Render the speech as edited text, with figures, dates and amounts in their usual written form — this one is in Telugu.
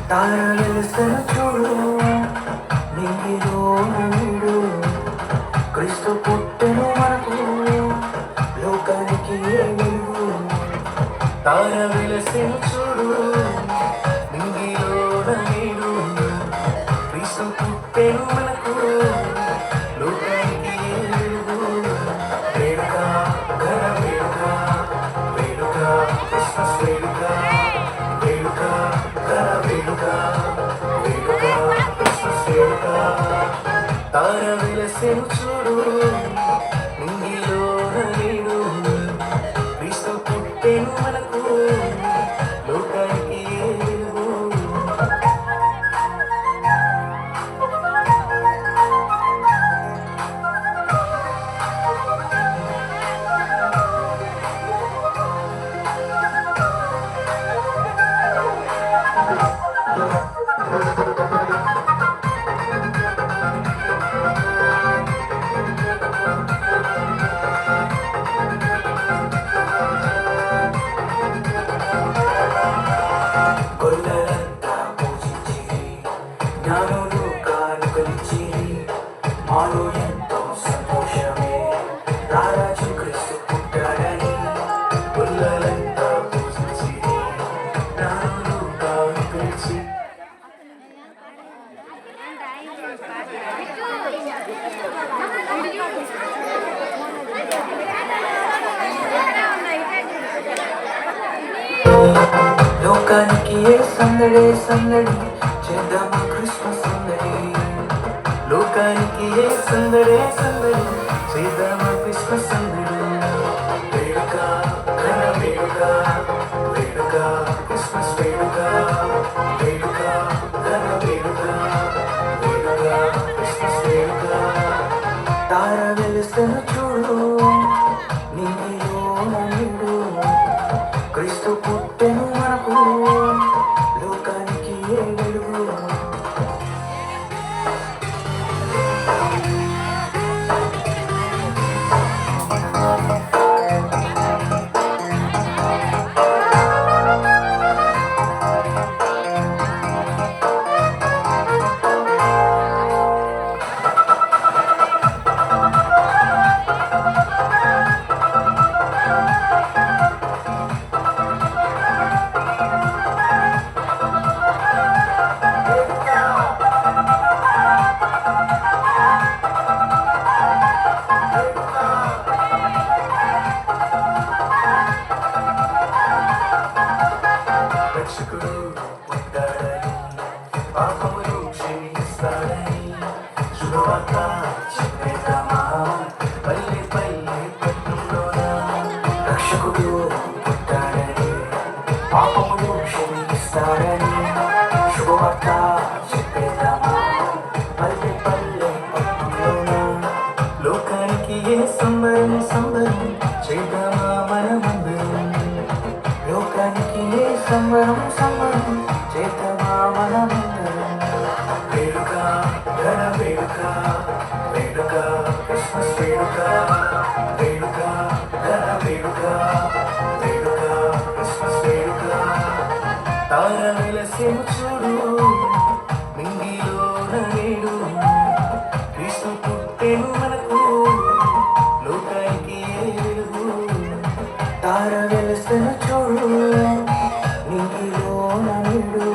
తార వెలుసను చూడు, నింగిలోన నీడు, క్రీస్తు పుట్టెను మనకు, లోకానికి వెలుగు. తార వెలుసను చూడు, నింగిలోన నీడు, క్రీస్తు పుట్టెను మనకు, లోకానికి వెలుగు. వేడుక ఘన వేడుక, వేడుక క్రిస్మస్ వేడుక, వేడుక ఘన వేడుక, వేడుక క్రిస్మస్ వేడుక. తార వెలసెను చూడు, నింగిలోన నీడు, క్రీస్తు పుట్టెను మనకు, లోకానికి వెలుగు. గొల్లలంతా పూజించిరి, జ్ఞానులు కానుకలిచ్చిరి, మాలో ఎంతో సంతోషమే, రారాజు క్రీస్తు పుట్టాడని. గొల్లలంతా పూజించిరి, జ్ఞానులు కానుకలిచ్చి లోకానికి ఏ సందడే సందడి, చేద్దామా క్రిస్మస్ సందడి. లోకానికి ఏ సందడే సందడి, చేద్దామా క్రిస్మస్ సందడి. వేడుక ఘన వేడుక, వేడుక క్రిస్మస్ వేడుక, వేడుక ఘన వేడుక, వేడుక క్రిస్మస్ వేడుక. తార వెలుసెను చూడు, నింగిలోన నీడు, క్రీస్తు పుట్టెను మనకు, లోకానికి వెలుగు. రక్షకుడు పుట్టాడని, పాపములు క్షమిస్తాడని, శుభవార్త చెప్పేద్దామా పల్లె పల్లె పట్టణంలోన. రక్షకుడు పుట్టాడని, పాపములు క్షమిస్తాడని, శుభవార్త చెప్పేద్దామా పల్లె పల్లె పట్టణంలోన. లోకానికి ఏ సంబరం సంబరం, చేద్దామా మనమందరం. లోకానికి ఏ సంబరం సంబరం, చేద్దామా మనమందరం. వేడుక ఘన వేడుక, వేడుక క్రిస్మస్ వేడుక, వేడుక ఘన వేడుక, వేడుక క్రిస్మస్ వేడుక. తార వెలసెను చూడు, నింగిలోన నీడు, క్రీస్తు పుట్టెను మనకు, లోకానికి వెలుగు. తార వెలసెను చూడు, నింగిలోన నీడు,